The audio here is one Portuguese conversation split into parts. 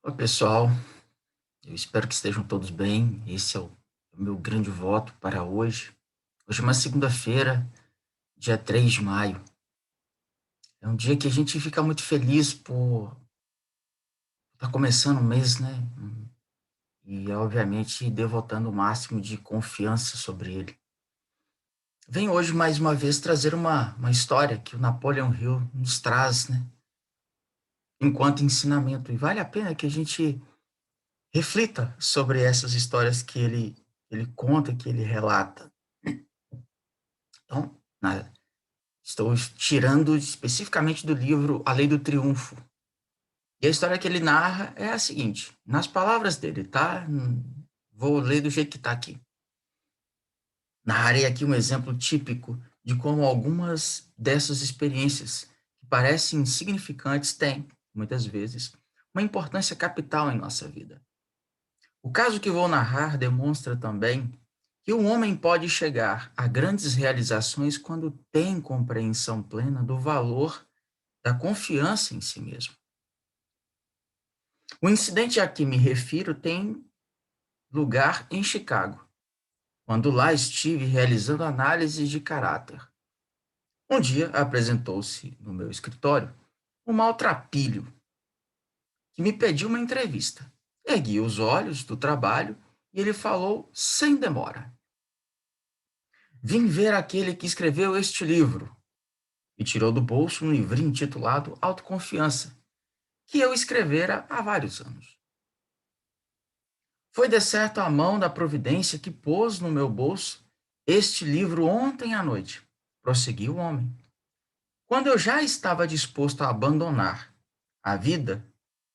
Olá, pessoal. Eu espero que estejam todos bem. Esse é o meu grande voto para hoje. Hoje é uma segunda-feira, dia 3 de maio. É um dia que a gente fica muito feliz por estar começando o mês, né? E, obviamente, devotando o máximo de confiança sobre ele. Venho hoje, mais uma vez, trazer uma história que o Napoleon Hill nos traz, né? Enquanto ensinamento. E vale a pena que a gente reflita sobre essas histórias que ele conta, que ele relata. Então, estou tirando especificamente do livro A Lei do Triunfo. E a história que ele narra é a seguinte, nas palavras dele, tá? Vou ler do jeito que está aqui. Narrarei aqui um exemplo típico de como algumas dessas experiências, que parecem insignificantes, têm, muitas vezes, uma importância capital em nossa vida. O caso que vou narrar demonstra também que um homem pode chegar a grandes realizações quando tem compreensão plena do valor da confiança em si mesmo. O incidente a que me refiro tem lugar em Chicago, quando lá estive realizando análise de caráter. Um dia apresentou-se no meu escritório um maltrapilho que me pediu uma entrevista. Ergui os olhos do trabalho e ele falou sem demora. Vim ver aquele que escreveu este livro e tirou do bolso um livrinho intitulado Autoconfiança, que eu escrevera há vários anos. Foi de certo a mão da providência que pôs no meu bolso este livro ontem à noite, prosseguiu o homem. Quando eu já estava disposto a abandonar a vida,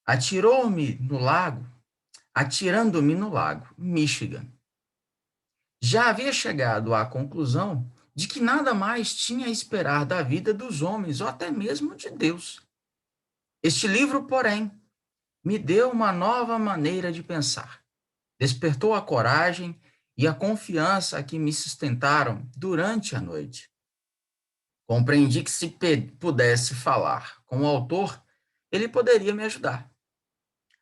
atirando-me no lago, Michigan. Já havia chegado à conclusão de que nada mais tinha a esperar da vida dos homens, ou até mesmo de Deus. Este livro, porém, me deu uma nova maneira de pensar. Despertou a coragem e a confiança que me sustentaram durante a noite. Compreendi que se pudesse falar com o autor, ele poderia me ajudar.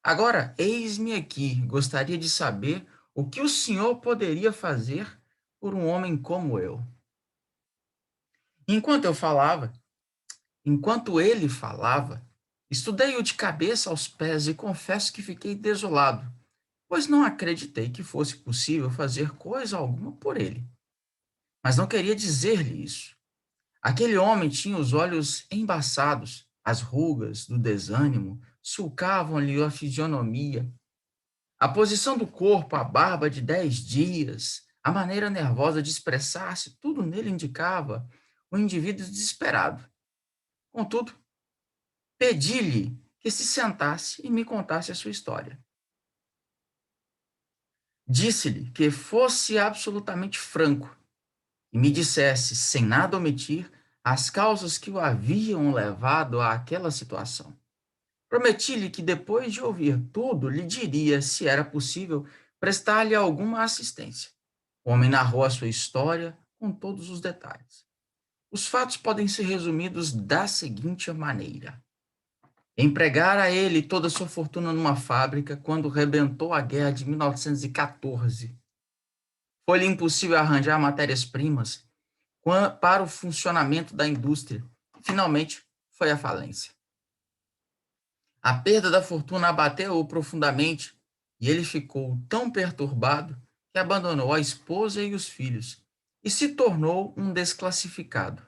Agora, eis-me aqui, gostaria de saber o que o senhor poderia fazer por um homem como eu. Enquanto eu falava, Enquanto ele falava, estudei-o de cabeça aos pés e confesso que fiquei desolado, pois não acreditei que fosse possível fazer coisa alguma por ele. Mas não queria dizer-lhe isso. Aquele homem tinha os olhos embaçados, as rugas do desânimo sulcavam-lhe a fisionomia. A posição do corpo, a barba de 10 dias, a maneira nervosa de expressar-se, tudo nele indicava um indivíduo desesperado. Contudo, pedi-lhe que se sentasse e me contasse a sua história. Disse-lhe que fosse absolutamente franco e me dissesse, sem nada omitir, as causas que o haviam levado àquela situação. Prometi-lhe que depois de ouvir tudo, lhe diria se era possível prestar-lhe alguma assistência. O homem narrou a sua história com todos os detalhes. Os fatos podem ser resumidos da seguinte maneira. Empregara ele toda a sua fortuna numa fábrica quando rebentou a guerra de 1914. Foi-lhe impossível arranjar matérias-primas para o funcionamento da indústria. Finalmente, foi à falência. A perda da fortuna abateu-o profundamente e ele ficou tão perturbado que abandonou a esposa e os filhos e se tornou um desclassificado.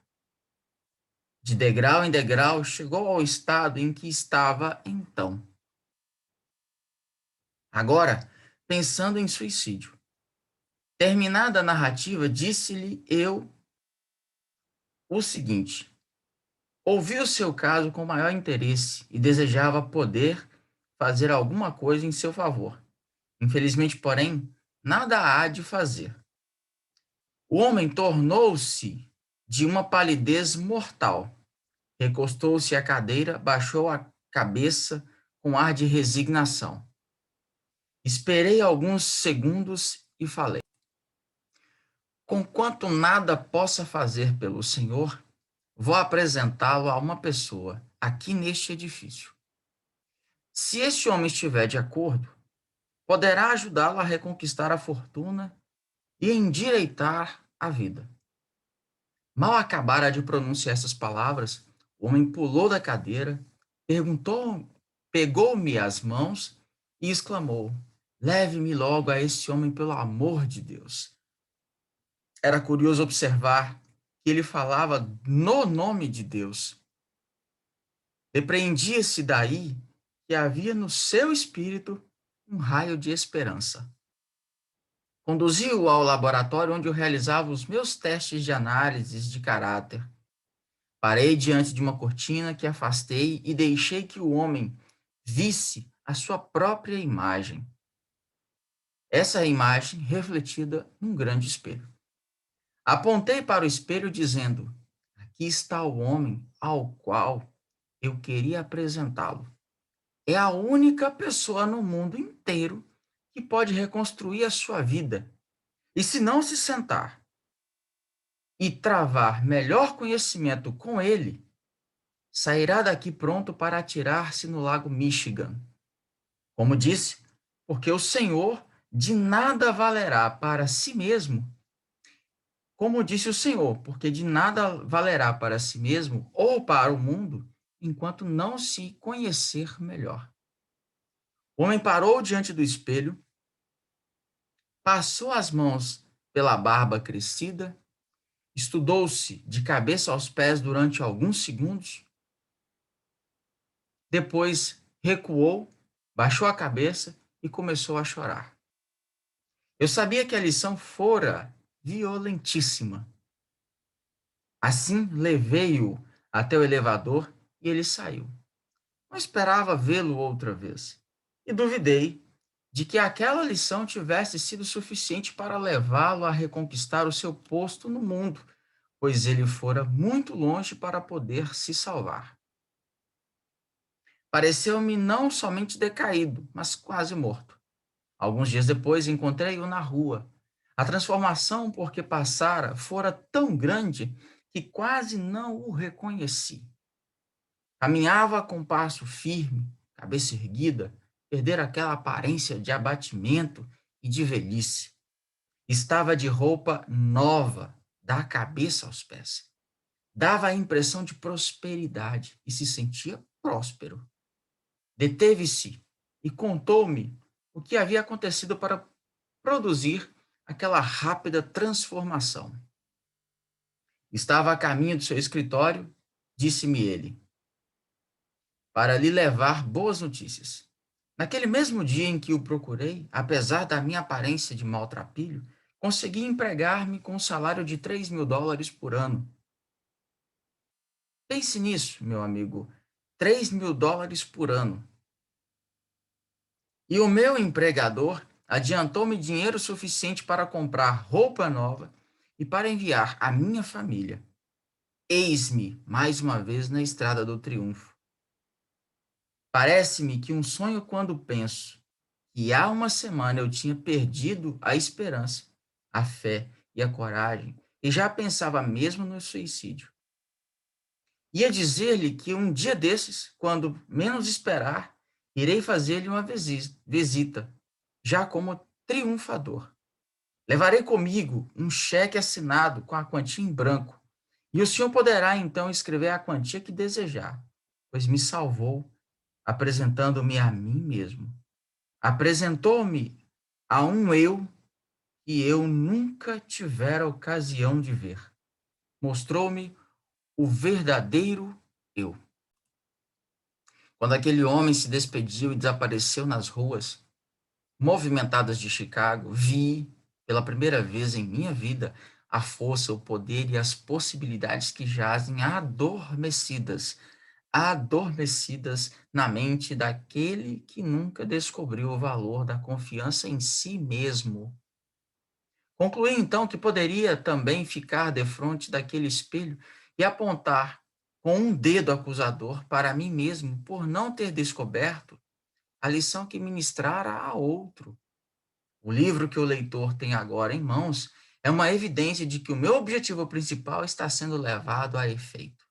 De degrau em degrau, chegou ao estado em que estava então. Agora, pensando em suicídio. Terminada a narrativa, disse-lhe eu o seguinte: ouvi o seu caso com maior interesse e desejava poder fazer alguma coisa em seu favor. Infelizmente, porém, nada há de fazer. O homem tornou-se de uma palidez mortal. Recostou-se à cadeira, baixou a cabeça com ar de resignação. Esperei alguns segundos e falei: conquanto nada possa fazer pelo Senhor, vou apresentá-lo a uma pessoa aqui neste edifício. Se esse homem estiver de acordo, poderá ajudá-lo a reconquistar a fortuna e endireitar a vida. Mal acabara de pronunciar essas palavras, o homem pulou da cadeira, perguntou, pegou-me as mãos e exclamou: Leve-me logo a esse homem, pelo amor de Deus. Era curioso observar que ele falava no nome de Deus. Depreendia-se daí que havia no seu espírito um raio de esperança. Conduzi-o ao laboratório onde eu realizava os meus testes de análises de caráter. Parei diante de uma cortina que afastei e deixei que o homem visse a sua própria imagem. Essa é a imagem refletida num grande espelho. Apontei para o espelho dizendo: Aqui está o homem ao qual eu queria apresentá-lo. É a única pessoa no mundo inteiro que pode reconstruir a sua vida. E se não se sentar e travar melhor conhecimento com ele, sairá daqui pronto para atirar-se no lago Michigan. Como disse, porque o Senhor de nada valerá para si mesmo. Como disse o Senhor, porque de nada valerá para si mesmo ou para o mundo, enquanto não se conhecer melhor. O homem parou diante do espelho, passou as mãos pela barba crescida, estudou-se de cabeça aos pés durante alguns segundos, depois recuou, baixou a cabeça e começou a chorar. Eu sabia que a lição fora violentíssima. Assim, levei-o até o elevador e ele saiu. Não esperava vê-lo outra vez. E duvidei de que aquela lição tivesse sido suficiente para levá-lo a reconquistar o seu posto no mundo, pois ele fora muito longe para poder se salvar. Pareceu-me não somente decaído, mas quase morto. Alguns dias depois encontrei-o na rua. A transformação por que passara fora tão grande que quase não o reconheci. Caminhava com passo firme, cabeça erguida, perdera aquela aparência de abatimento e de velhice. Estava de roupa nova, da cabeça aos pés. Dava a impressão de prosperidade e se sentia próspero. Deteve-se e contou-me o que havia acontecido para produzir aquela rápida transformação. Estava a caminho do seu escritório, disse-me ele, para lhe levar boas notícias. Naquele mesmo dia em que o procurei, apesar da minha aparência de maltrapilho, consegui empregar-me com um salário de $3.000 por ano. Pense nisso, meu amigo, $3.000 por ano. E o meu empregador adiantou-me dinheiro suficiente para comprar roupa nova e para enviar a minha família. Eis-me mais uma vez na estrada do triunfo. Parece-me que um sonho quando penso que há uma semana eu tinha perdido a esperança, a fé e a coragem e já pensava mesmo no suicídio. Ia dizer-lhe que um dia desses, quando menos esperar, irei fazer-lhe uma visita, já como triunfador. Levarei comigo um cheque assinado com a quantia em branco, e o senhor poderá então escrever a quantia que desejar, pois me salvou, apresentando-me a mim mesmo. Apresentou-me a um eu que eu nunca tivera ocasião de ver. Mostrou-me o verdadeiro eu. Quando aquele homem se despediu e desapareceu nas ruas movimentadas de Chicago, vi, pela primeira vez em minha vida, a força, o poder e as possibilidades que jazem adormecidas na mente daquele que nunca descobriu o valor da confiança em si mesmo. Concluí então que poderia também ficar defronte daquele espelho e apontar com um dedo acusador para mim mesmo por não ter descoberto a lição que ministrara a outro. O livro que o leitor tem agora em mãos é uma evidência de que o meu objetivo principal está sendo levado a efeito.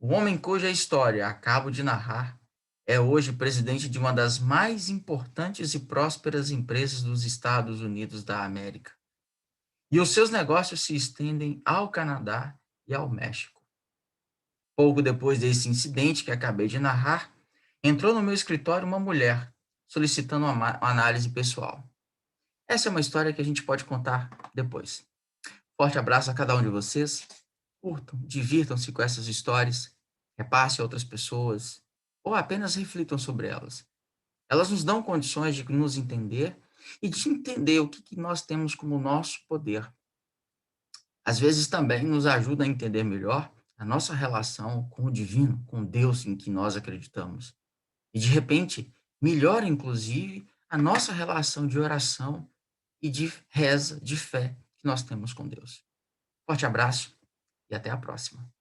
O homem cuja história acabo de narrar É hoje presidente de uma das mais importantes e prósperas empresas dos Estados Unidos da América. E os seus negócios se estendem ao Canadá e ao México. Pouco depois desse incidente que acabei de narrar, entrou no meu escritório uma mulher solicitando uma análise pessoal. Essa é uma história que a gente pode contar depois. Forte abraço a cada um de vocês. Curtam, divirtam-se com essas histórias, repassem a outras pessoas ou apenas reflitam sobre elas. Elas nos dão condições de nos entender e de entender o que nós temos como nosso poder. Às vezes também nos ajuda a entender melhor a nossa relação com o divino, com Deus em que nós acreditamos. E de repente, melhora inclusive a nossa relação de oração e de reza, de fé que nós temos com Deus. Forte abraço e até a próxima.